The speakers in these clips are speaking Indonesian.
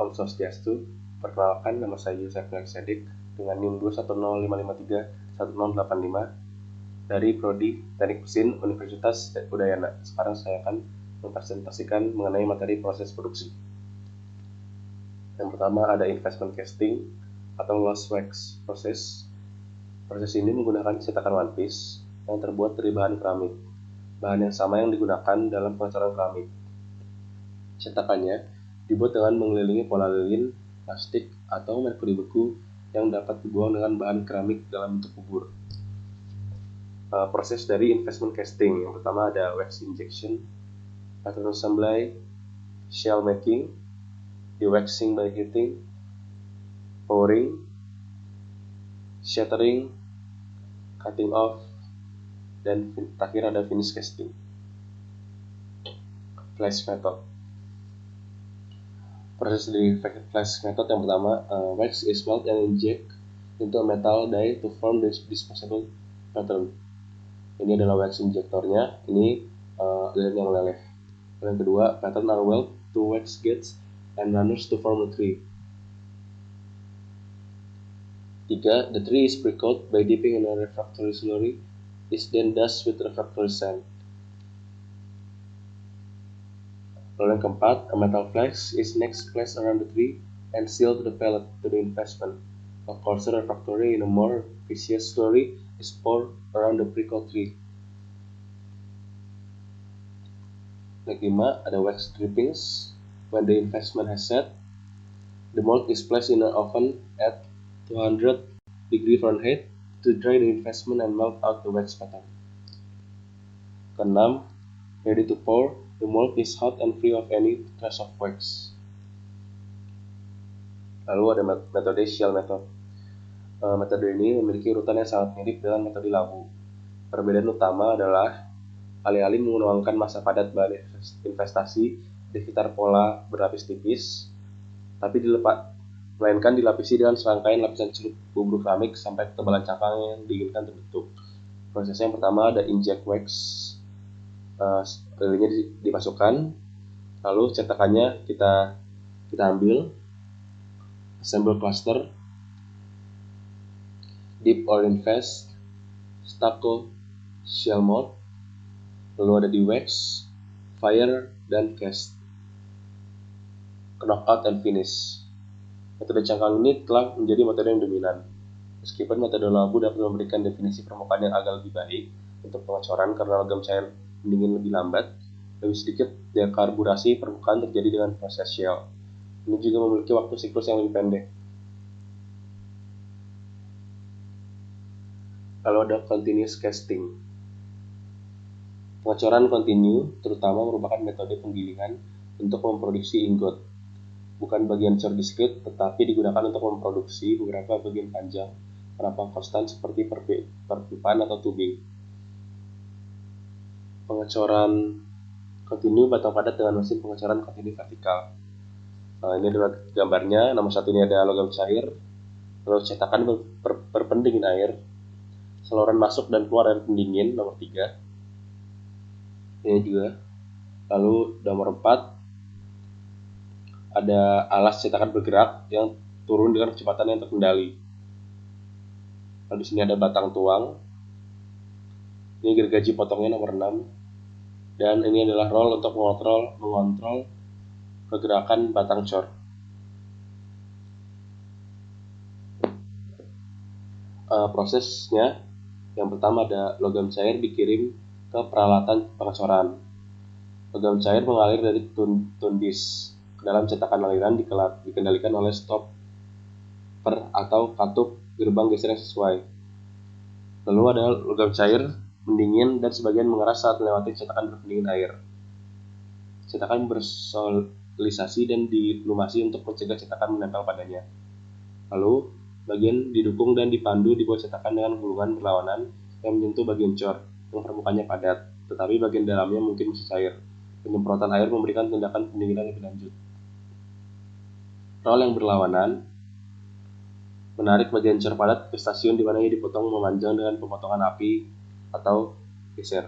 Om Swastiastu. Perkenalkan, nama saya Yusuf Melkisedek dengan NIM 21055311085 dari Prodi Teknik Mesin Universitas Udayana. Sekarang saya akan mempresentasikan mengenai materi proses produksi. Yang pertama ada investment casting atau lost wax process. Proses ini menggunakan cetakan one piece yang terbuat dari bahan keramik, bahan yang sama yang digunakan dalam pengecoran keramik. Cetakannya dibuat dengan mengelilingi pola lilin, plastik, atau merkuri beku yang dapat dibuang dengan bahan keramik dalam bentuk bubur. Proses dari investment casting yang pertama ada wax injection, pattern assembly, shell making, de-waxing by heating, pouring, shattering, cutting off, dan terakhir ada finish casting. Flash method. Proses dari flash method yang pertama, wax is melt and inject into a metal die to form this disposable pattern. Ini adalah wax injektornya, ini lilin yang meleleh. Yang kedua, pattern are weld to wax gates and runners to form a tree. 3. The tree is pre-coated by dipping in a refractory slurry, is then dusted with refractory sand. Lalu yang keempat, a metal flask is next placed around the tree and sealed to the pellet to the investment. A coarser refractory in a more viscous slurry is poured around the pre-coated tree. Yang kelima, ada wax drippings. When the investment has set, the mold is placed in an oven at 200 degree Fahrenheit to dry the investment and melt out the wax pattern. Keenam, ready to pour, the mold is hot and free of any trace of wax. Lalu ada metode shell method. Metode ini memiliki urutan yang sangat mirip dengan metode labu. Perbedaan utama adalah alih-alih menuangkan massa padat bahan investasi di sekitar pola berlapis tipis, tapi melainkan dilapisi dengan serangkaian lapisan celup bubur keramik sampai ketebalan cangkang yang diinginkan terbentuk. Prosesnya yang pertama ada inject wax. Lilinnya dimasukkan, lalu cetakannya kita ambil, assemble cluster, dip or invest, stucco, shell mold, lalu ada di wax, fire, dan cast, knockout and finish. Metode cangkang ini telah menjadi metode yang dominan. Meskipun metode labu dapat memberikan definisi permukaan yang agak lebih baik untuk pengecoran karena logam cair mendingin lebih lambat, lebih sedikit dekarburasi permukaan terjadi dengan proses shell. Ini juga memiliki waktu siklus yang lebih pendek. Lalu ada continuous casting. Pengecoran kontinu terutama merupakan metode penggilingan untuk memproduksi ingot. Bukan bagian cor diskrit, tetapi digunakan untuk memproduksi beberapa bagian panjang penopang konstan seperti perpipaan atau tubing. Pengecoran kontinu batang padat dengan mesin pengecoran kontinu vertikal. Ini adalah gambarnya. Nomor 1 ini ada logam cair, lalu cetakan berpendingin air, saluran masuk dan keluar air pendingin. Nomor 3 ini juga. Lalu nomor 4 ada alas cetakan bergerak yang turun dengan kecepatan yang terkendali. Lalu di sini ada batang tuang. Ini gergaji potongnya nomor 6. Dan ini adalah roll untuk mengontrol pergerakan batang cor. Prosesnya, yang pertama ada logam cair dikirim ke peralatan pengecoran. Logam cair mengalir dari tundis ke dalam cetakan aliran dikendalikan oleh stopper atau katup gerbang geser yang sesuai. Lalu ada logam cair mendingin dan sebagian mengeras saat melewati cetakan berpendingin air. Cetakan bersolisasi dan dilumasi untuk mencegah cetakan menempel padanya. Lalu bagian didukung dan dipandu di bawah cetakan dengan gulungan berlawanan yang menyentuh bagian cor yang permukaannya padat, tetapi bagian dalamnya mungkin masih cair. Penyemprotan air memberikan tindakan pendinginan lebih lanjut. Roll yang berlawanan menarik bagian cor padat ke stasiun di mana ia dipotong memanjang dengan pemotongan api atau geser.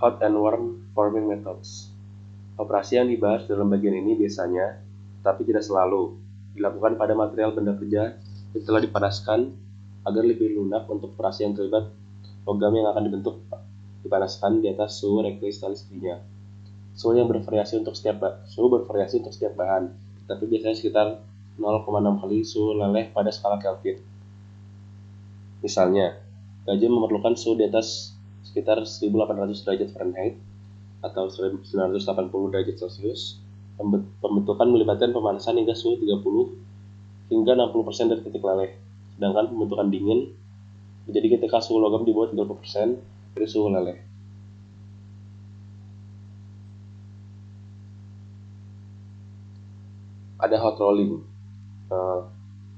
Hot and warm forming methods. Operasi yang dibahas dalam bagian ini biasanya, tapi tidak selalu, dilakukan pada material benda kerja yang telah dipanaskan agar lebih lunak untuk operasi yang terlibat logam yang akan dipanaskan di atas suhu rekristalisasinya. Suhu bervariasi untuk setiap bahan, tapi biasanya sekitar 0,6 kali suhu leleh pada skala Kelvin. Misalnya, baja memerlukan suhu di atas sekitar 1800 derajat Fahrenheit atau 980 derajat Celcius. Pembentukan melibatkan pemanasan hingga suhu 30 hingga 60% dari titik leleh. Sedangkan pembentukan dingin menjadi ketika suhu logam di bawah 30% dari suhu leleh. Ada hot rolling.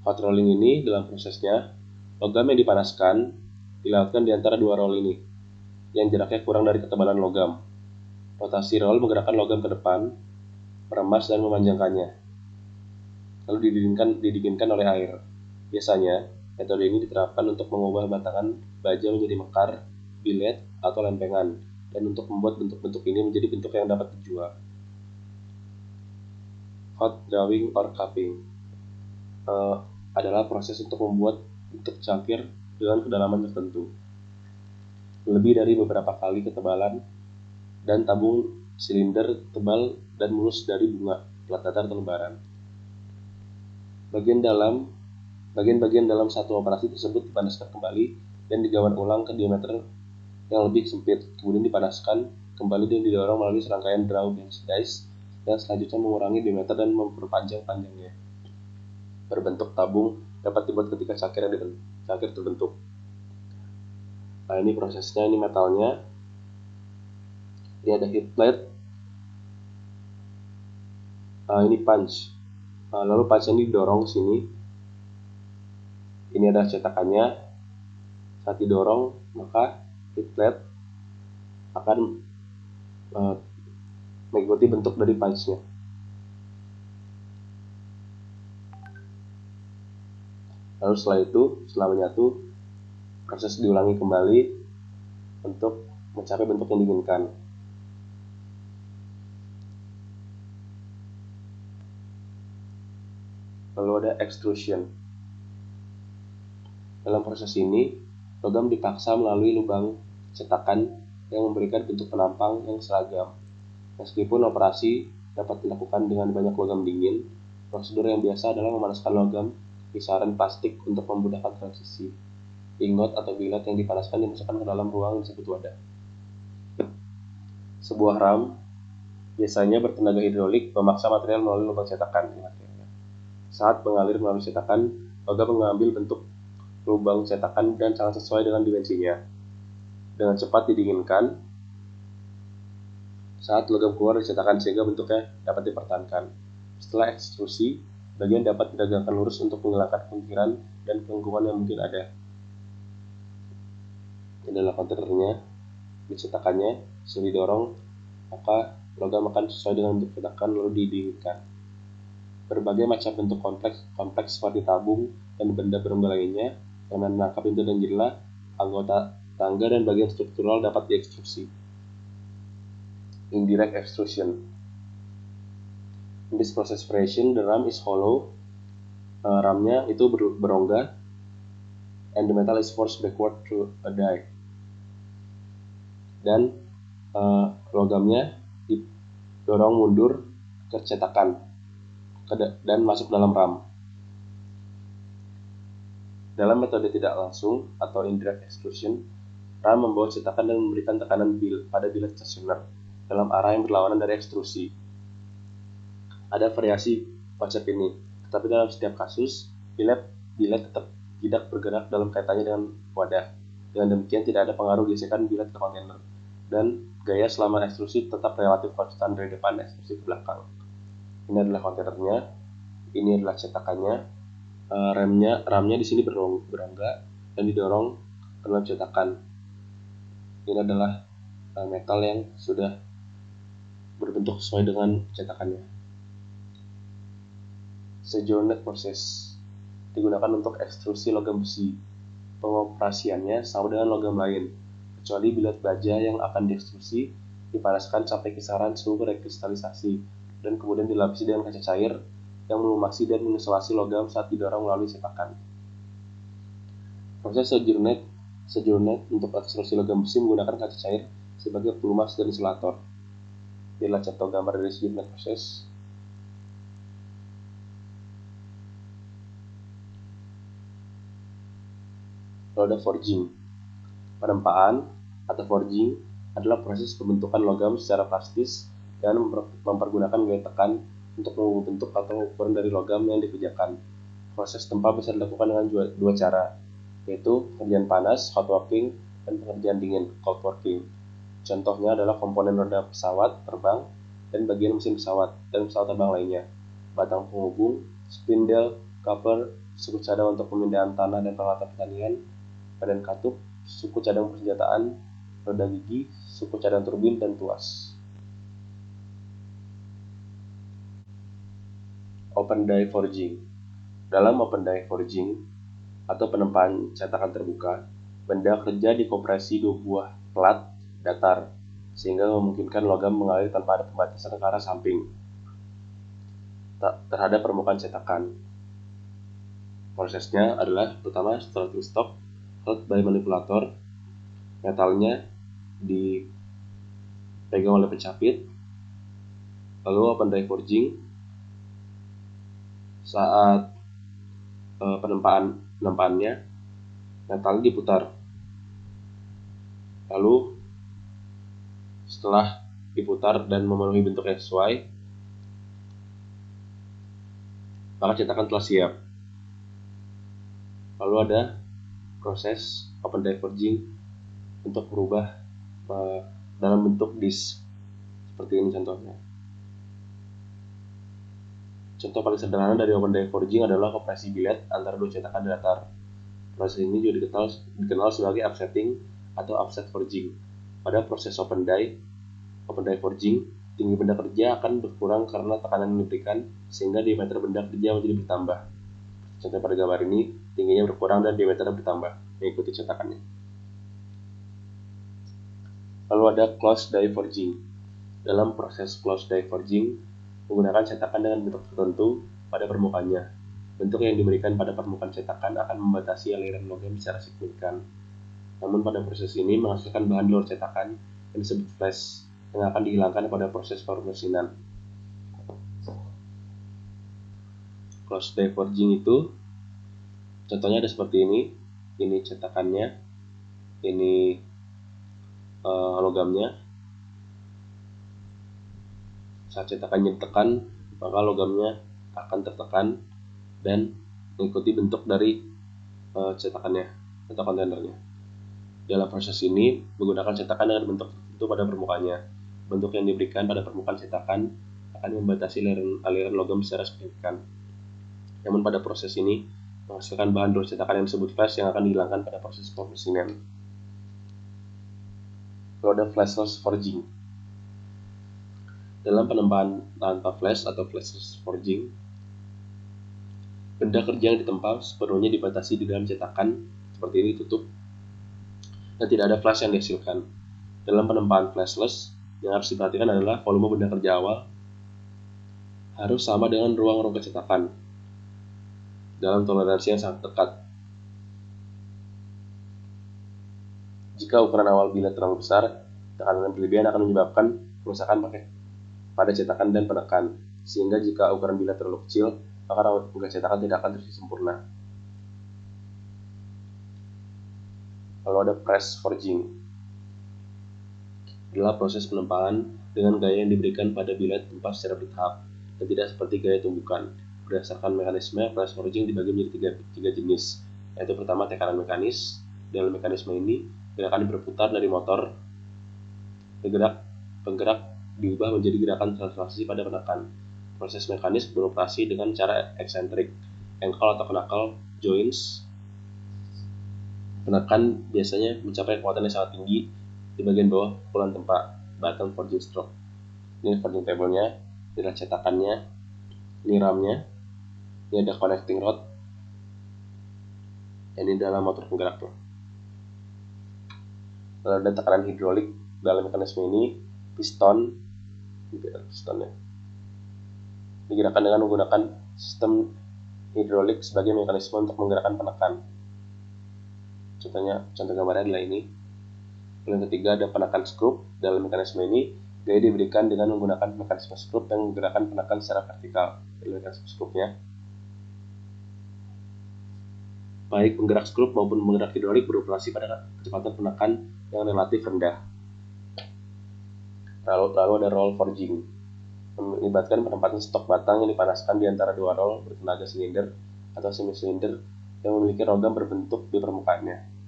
Hot rolling ini dalam prosesnya logam yang dipanaskan dilakukan di antara dua roll ini yang jaraknya kurang dari ketebalan logam. Rotasi roll menggerakkan logam ke depan, meremas dan memanjangkannya, lalu didinginkan oleh air. Biasanya, metode ini diterapkan untuk mengubah batangan baja menjadi mekar, biled, atau lempengan, dan untuk membuat bentuk-bentuk ini menjadi bentuk yang dapat dijual. Hot drawing or cupping adalah proses untuk membuat bentuk cangkir dengan kedalaman tertentu, lebih dari beberapa kali ketebalan, dan tabung silinder tebal dan mulus dari bunga, plat datar atau lembaran. Bagian-bagian dalam satu operasi tersebut dipanaskan kembali dan digawan ulang ke diameter yang lebih sempit, kemudian dipanaskan kembali dan didorong melalui serangkaian draw bench dice yang selanjutnya mengurangi diameter dan memperpanjang panjangnya. Berbentuk tabung dapat dibuat ketika cangkir terbentuk. Nah, ini prosesnya, ini metalnya. Ini ada heat plate. Ini punch. Lalu punch ini didorong ke sini. Ini ada cetakannya. Saat didorong, maka heat plate akan mengikuti bentuk dari punch-nya. Lalu setelah menyatu, proses diulangi kembali untuk mencapai bentuk yang diinginkan. Lalu ada extrusion. Dalam proses ini, logam dipaksa melalui lubang cetakan yang memberikan bentuk penampang yang seragam. Meskipun operasi dapat dilakukan dengan banyak logam dingin, prosedur yang biasa adalah memanaskan logam kisaran plastik untuk memudahkan transisi. Ingot atau biled yang dipanaskan dimasukkan ke dalam ruang disebut wadah. Sebuah ram biasanya bertenaga hidrolik memaksa material melalui lubang cetakan. Saat mengalir melalui cetakan, logam mengambil bentuk lubang cetakan dan sangat sesuai dengan dimensinya. Dengan cepat didinginkan saat logam keluar dari cetakan sehingga bentuknya dapat dipertahankan. Setelah ekstrusi, bagian dapat ditegakkan lurus untuk menghilangkan kemungkinan dan kelengkungan yang mungkin ada. Ini adalah kontainernya, di cetakannya, setelah didorong, maka logam akan sesuai dengan bentuk cetakan lalu didinginkan. Berbagai macam bentuk kompleks seperti tabung dan benda berlomba lainnya yang menangkap pintu dan jendela, anggota tangga dan bagian struktural dapat diekstrusi. Indirect extrusion. In this process operation, the ram is hollow. Ramnya itu berongga, and the metal is forced backward through a die. Dan logamnya didorong mundur ke cetakan dan masuk dalam ram. Dalam metode tidak langsung atau indirect extrusion, ram membawa cetakan dan memberikan tekanan pada biled stasioner dalam arah yang berlawanan dari ekstrusi. Ada variasi konsep ini, tetapi dalam setiap kasus, biled tetap tidak bergerak dalam kaitannya dengan wadah. Dengan demikian tidak ada pengaruh gesekan biled ke kontainer, dan gaya selama ekstrusi tetap relatif konstan dari depan ekstrusi ke belakang. Ini adalah kontainernya, ini adalah cetakannya. Ramnya di sini berongga dan didorong ke dalam cetakan. Ini adalah metal yang sudah berbentuk sesuai dengan cetakannya. Sejournet proses digunakan untuk ekstrusi logam besi. Pengoperasiannya sama dengan logam lain, kecuali biled baja yang akan diekstrusi dipanaskan sampai kisaran suhu rekristalisasi, dan kemudian dilapisi dengan kaca cair yang melumasi dan mengisolasi logam saat didorong melalui cetakan. Proses sejournet untuk ekstrusi logam besi menggunakan kaca cair sebagai pelumas dan isolator. Ini adalah contoh gambar dari sejournet proses. Lalu ada forging. Penempaan atau forging adalah proses pembentukan logam secara plastis dan mempergunakan gaya tekan untuk mengubah bentuk atau ukuran dari logam yang dikerjakan. Proses tempa bisa dilakukan dengan dua cara, yaitu pekerjaan panas (hot working) dan pekerjaan dingin (cold working). Contohnya adalah komponen roda pesawat terbang dan bagian mesin pesawat dan pesawat terbang lainnya, batang penghubung, spindle, cover, suku cadang untuk pemindahan tanah dan peralatan pertanian, badan katup, suku cadang persenjataan, roda gigi, suku cadang turbin, dan tuas. Open die forging. Dalam open die forging atau penempaan cetakan terbuka, benda kerja dikompresi dua buah plat datar sehingga memungkinkan logam mengalir tanpa ada pembatasan ke arah samping terhadap permukaan cetakan. Prosesnya adalah pertama starting stock held by manipulator, metalnya dipegang oleh pencapit. Lalu open die forging, saat penempaannya metalnya diputar. Lalu setelah diputar dan memenuhi bentuk yang sesuai, maka cetakan telah siap. Lalu ada proses open die forging untuk berubah dalam bentuk disk seperti ini contohnya. Contoh paling sederhana dari open die forging adalah operasi bilet antara dua cetakan datar. Proses ini juga dikenal sebagai offsetting atau offset forging. Pada proses open die forging, tinggi benda kerja akan berkurang karena tekanan yang diberikan, sehingga diameter benda kerja menjadi bertambah. Contoh pada gambar ini, tingginya berkurang dan diameternya bertambah, mengikuti cetakannya. Lalu ada closed die forging. Dalam proses closed die forging, menggunakan cetakan dengan bentuk tertentu pada permukaannya. Bentuk yang diberikan pada permukaan cetakan akan membatasi aliran logam secara signifikan. Namun pada proses ini menghasilkan bahan di luar cetakan yang disebut flash, yang akan dihilangkan pada proses permesinan. Closed die forging itu contohnya ada seperti ini cetakannya, ini logamnya. Saat cetakannya ditekan, maka logamnya akan tertekan dan mengikuti bentuk dari cetakannya atau kontainernya. Dalam proses ini menggunakan cetakan dengan bentuk tertentu pada permukaannya. Bentuk yang diberikan pada permukaan cetakan akan membatasi aliran logam secara signifikan. Namun pada proses ini menghasilkan bahan dari cetakan yang disebut flash yang akan dihilangkan pada proses permesinan. Lalu ada flashless forging. Dalam penempaan tanpa flash atau flashless forging, benda kerja yang ditempa sepenuhnya dibatasi di dalam cetakan seperti ini ditutup dan tidak ada flash yang dihasilkan. Dalam penempaan flashless, yang harus diperhatikan adalah volume benda kerja awal harus sama dengan ruang kecetakan dalam toleransi yang sangat dekat. Jika ukuran awal bilet terlalu besar, tekanan berlebihan akan menyebabkan kerusakan pada cetakan dan penekan, sehingga jika ukuran bilet terlalu kecil, maka rangka cetakan tidak akan terisi sempurna. Lalu ada press forging. Adalah proses penempaan dengan gaya yang diberikan pada bilet tempa secara bertahap dan tidak seperti gaya tumbukan. Berdasarkan mekanisme, press forging dibagi menjadi tiga jenis, yaitu pertama tekanan mekanis. Dalam mekanisme ini, gerakan berputar dari motor penggerak diubah menjadi gerakan translasi pada penekan. Proses mekanis beroperasi dengan cara eksentrik, ankle atau knuckle joints. Penekan biasanya mencapai kekuatan yang sangat tinggi di bagian bawah pukulan tempa, button forging stroke. Ini forging table-nya, ini adalah cetakannya, ini ramnya, ini ada connecting rod, ini adalah motor penggeraknya. Lalu ada tekanan hidrolik dalam mekanisme ini. piston ya, digerakkan dengan menggunakan sistem hidrolik sebagai mekanisme untuk menggerakkan penekan. Contoh gambarnya adalah ini. Yang ketiga ada penekan skrup. Dalam mekanisme ini, gaya diberikan dengan menggunakan mekanisme skrup yang menggerakkan penekan secara vertikal. Ini mekanisme skrupnya. Baik penggerak skrup maupun penggerak hidrolik beroperasi pada kecepatan penekan yang relatif rendah. Lalu ada roll forging, melibatkan penempatan stok batang yang dipanaskan di antara dua roll bertenaga silinder atau semi silinder yang memiliki logam berbentuk di permukaannya.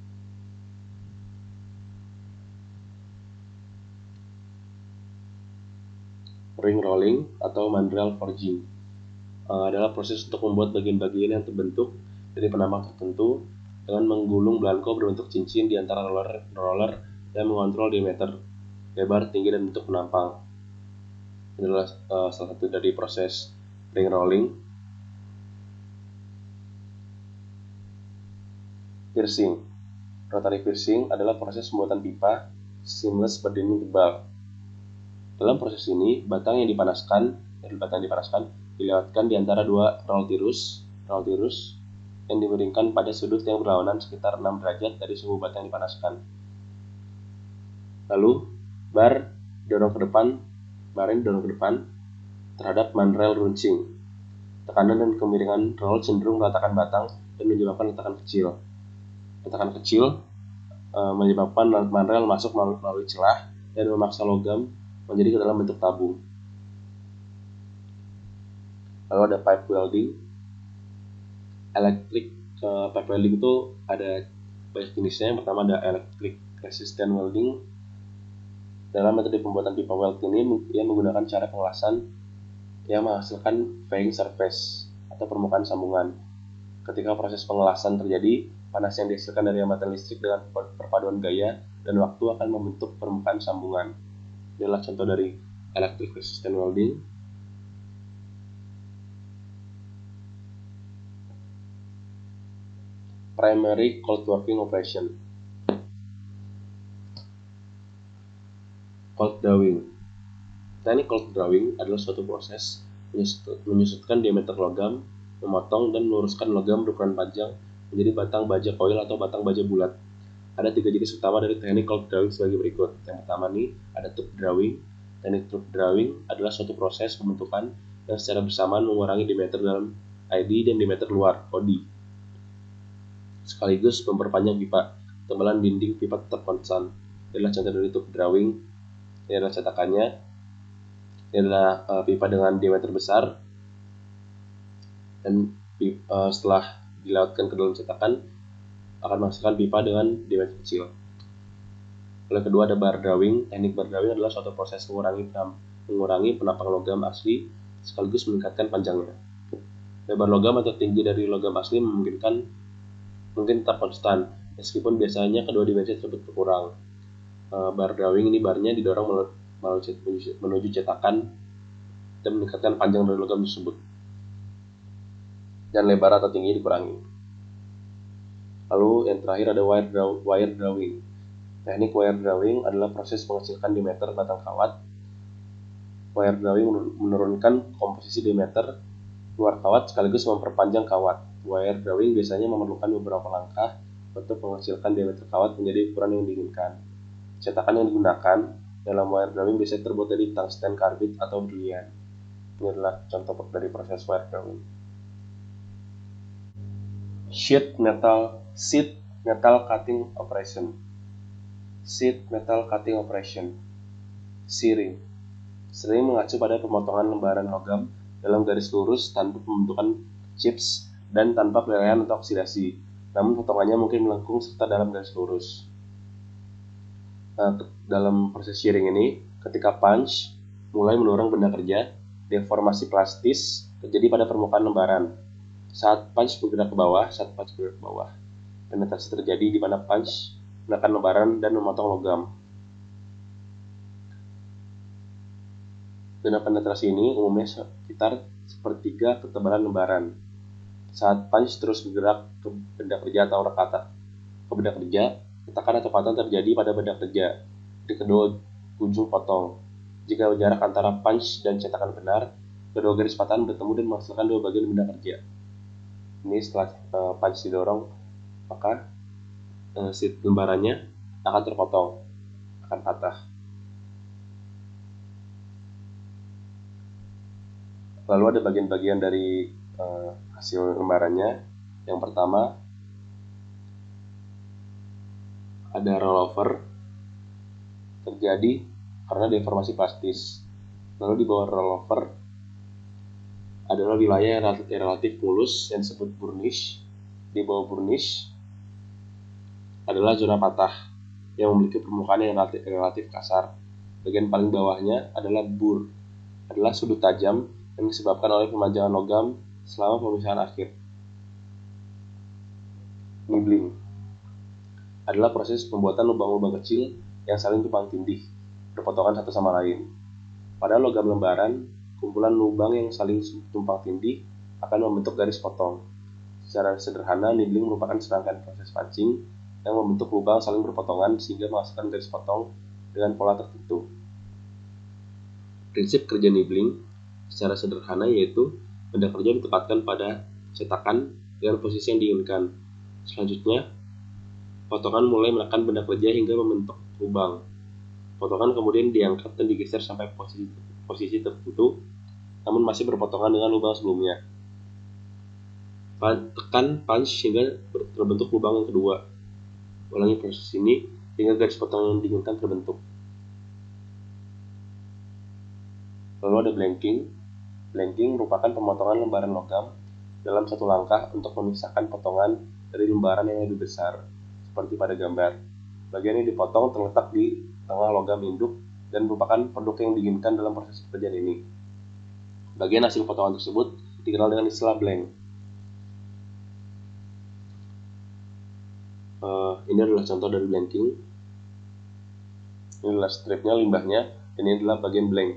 Ring rolling atau mandrel forging adalah proses untuk membuat bagian-bagian yang terbentuk dari penambang tertentu dengan menggulung belangko berbentuk cincin di antara roller yang mengontrol diameter, lebar, tinggi, dan bentuk penampang. Ini adalah salah satu dari proses ring rolling. Piercing. Rotary piercing adalah proses pembuatan pipa seamless berdinding tebal. Dalam proses ini, batang yang dipanaskan dilewatkan di antara dua roll tirus yang dimiringkan pada sudut yang berlawanan sekitar 6 derajat dari suhu batang yang dipanaskan. Lalu, bar didorong ke depan terhadap mandrel runcing. Tekanan dan kemiringan roll cenderung meratakan batang dan menyebabkan letakan kecil. Letakan kecil menyebabkan mandrel masuk melalui celah dan memaksa logam menjadi ke dalam bentuk tabung. Lalu ada pipe welding. Pipe welding itu ada banyak jenisnya. Yang pertama ada electric resistant welding. Dalam metode pembuatan pipa weld ini ia menggunakan cara pengelasan yang menghasilkan fairing surface atau permukaan sambungan. Ketika proses pengelasan terjadi, panas yang dihasilkan dari hambatan listrik dengan perpaduan gaya dan waktu akan membentuk permukaan sambungan. Ini adalah contoh dari electric resistant welding. Primary cold drawing operation. Cold drawing. Teknik cold drawing adalah suatu proses menyusutkan diameter logam, memotong dan meluruskan logam berukuran panjang menjadi batang baja koil atau batang baja bulat. Ada 3 jenis utama dari teknik cold drawing sebagai berikut. Yang pertama nih ada tube drawing. Teknik tube drawing adalah suatu proses pembentukan yang secara bersamaan mengurangi diameter dalam ID dan diameter luar OD, sekaligus memperpanjang pipa. Ketebalan dinding pipa tetap konstan. Ini adalah contoh dari tube drawing. Ini adalah cetakannya. Ini adalah pipa dengan diameter besar, dan setelah dilewatkan ke dalam cetakan akan menghasilkan pipa dengan diameter kecil. Lalu kedua ada bar drawing. Teknik bar drawing adalah suatu proses mengurangi penampang logam asli sekaligus meningkatkan panjangnya. Lebar logam atau tinggi dari logam asli mungkin tetap konstan, meskipun biasanya kedua dimensi tersebut berkurang. Bar drawing ini barnya didorong menuju cetakan dan meningkatkan panjang dari logam tersebut, dan lebar atau tinggi dikurangi. Lalu yang terakhir ada wire drawing. Teknik wire drawing adalah proses mengecilkan diameter batang kawat. Wire drawing menurunkan komposisi diameter luar kawat sekaligus memperpanjang kawat. Wire drawing biasanya memerlukan beberapa langkah untuk mengecilkan diameter kawat menjadi ukuran yang diinginkan. Cetakan yang digunakan dalam wire drawing biasanya terbuat dari tungsten karbid atau berlian. Ini adalah contoh dari proses wire drawing. Sheet metal cutting operation. Sheet metal cutting operation. Shearing. Sering mengacu pada pemotongan lembaran logam dalam garis lurus tanpa pembentukan chips dan tanpa pelelehan atau oksidasi. Namun potongannya mungkin melengkung serta dalam garis lurus. Dalam proses shearing ini, ketika punch mulai mendorong benda kerja, deformasi plastis terjadi pada permukaan lembaran. Saat punch bergerak ke bawah, penetrasi terjadi di mana punch menekan lembaran dan memotong logam. Dengan penetrasi ini umumnya sekitar sepertiga ketebalan lembaran. Saat punch terus bergerak ke benda kerja atau retakan atau patah terjadi pada benda kerja di kedua ujung potong. Jika jarak antara punch dan cetakan benar, kedua garis patahan bertemu dan menghasilkan dua bagian benda kerja. Ini setelah punch didorong, maka si lembarannya akan terpotong, akan patah. Lalu ada bagian-bagian dari hasil lembarannya. Yang pertama ada rollover, terjadi karena deformasi plastis. Lalu di bawah rollover adalah wilayah yang relatif mulus yang disebut burnish. Di bawah burnish adalah zona patah yang memiliki permukaan yang relatif kasar. Bagian paling bawahnya adalah bur, adalah sudut tajam yang disebabkan oleh pemanjangan logam selama pemisahan akhir. Nibbling adalah proses pembuatan lubang-lubang kecil yang saling tumpang tindih, berpotongan satu sama lain. Pada logam lembaran, kumpulan lubang yang saling tumpang tindih akan membentuk garis potong. Secara sederhana, nibbling merupakan serangkaian proses pancing yang membentuk lubang saling berpotongan sehingga menghasilkan garis potong dengan pola tertentu. Prinsip kerja nibbling secara sederhana yaitu benda kerja ditempatkan pada cetakan dengan posisi yang diinginkan. Selanjutnya, potongan mulai menekan benda kerja hingga membentuk lubang. Potongan kemudian diangkat dan digeser sampai posisi tertentu, namun masih berpotongan dengan lubang sebelumnya. Tekan punch hingga terbentuk lubang yang kedua. Ulangi proses ini hingga garis potong yang diinginkan terbentuk. Lalu ada blanking. Blanking merupakan pemotongan lembaran logam dalam satu langkah untuk memisahkan potongan dari lembaran yang lebih besar, seperti pada gambar. Bagian yang dipotong terletak di tengah logam induk dan merupakan produk yang diinginkan dalam proses pekerjaan ini. Bagian hasil potongan tersebut dikenal dengan istilah blank. Ini adalah contoh dari blanking. Ini adalah stripnya, limbahnya, dan ini adalah bagian blank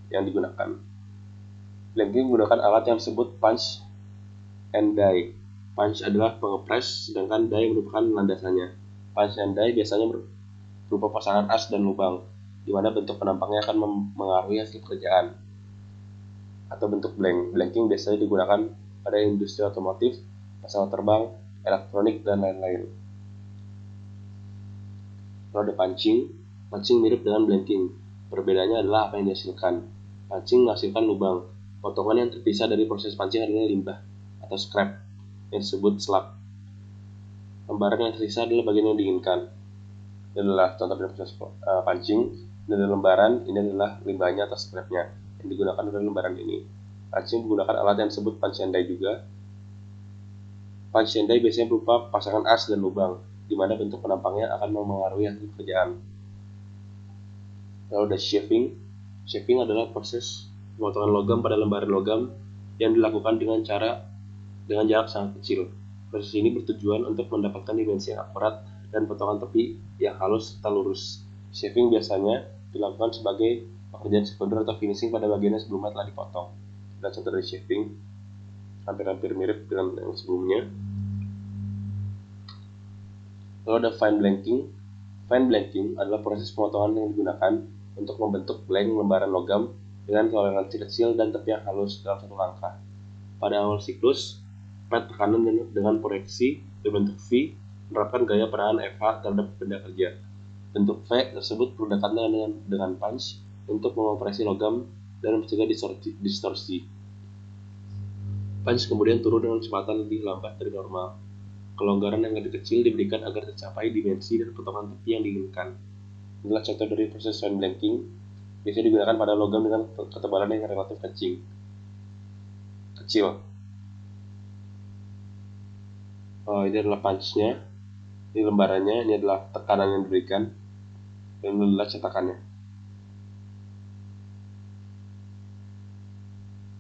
yang digunakan. Blanking menggunakan alat yang disebut punch and die. Punch adalah pengepres, sedangkan die merupakan landasannya. Punch and die biasanya berupa pasangan as dan lubang, di mana bentuk penampaknya akan mengaruhi hasil pekerjaan. Atau bentuk blank. Blanking biasanya digunakan pada industri otomotif, pesawat terbang, elektronik, dan lain-lain. Lalu ada punching. Punching mirip dengan blanking. Perbedaannya adalah apa yang dihasilkan. Punching menghasilkan lubang. Potongan yang terpisah dari proses punching adalah limbah atau scrap yang disebut slag. Lembaran yang tersisa adalah bagian yang diinginkan. Ini adalah contoh dari proses punching. Ini adalah lembaran, ini adalah limbahnya atau scrapnya. Yang digunakan adalah lembaran ini. Punching menggunakan alat yang disebut punch and die juga. Punch and die biasanya berupa pasangan as dan lubang, di mana bentuk penampaknya akan mempengaruhi hasil pekerjaan. Lalu ada shaping. Shaping adalah proses pemotongan logam pada lembaran logam yang dilakukan dengan jarak sangat kecil. Proses ini bertujuan untuk mendapatkan dimensi yang akurat dan potongan tepi yang halus serta lurus. Shaping biasanya dilakukan sebagai pekerjaan sekunder atau finishing pada bagian yang sebelumnya telah dipotong. Ada contoh dari shaping, hampir-hampir mirip dengan yang sebelumnya. Lalu ada fine blanking. Fine blanking adalah proses pemotongan yang digunakan untuk membentuk blank lembaran logam dengan toleransi kecil dan tepi yang halus dalam satu langkah. Pada awal siklus, pad tekanan dengan proyeksi berbentuk V menerapkan gaya peranan FH terhadap benda kerja. Bentuk V tersebut berdekatan dengan punch untuk mengoperasi logam dan mencegah distorsi. Punch kemudian turun dengan kecepatan lebih lambat dari normal. Kelonggaran yang lebih kecil diberikan agar tercapai dimensi dan potongan tepi yang diinginkan. Inilah contoh dari proses fine blanking. Biasanya digunakan pada logam dengan ketebalan yang relatif kecil. Ini adalah punch-nya, ini lembarannya, ini adalah tekanan yang diberikan, dan ini adalah cetakannya.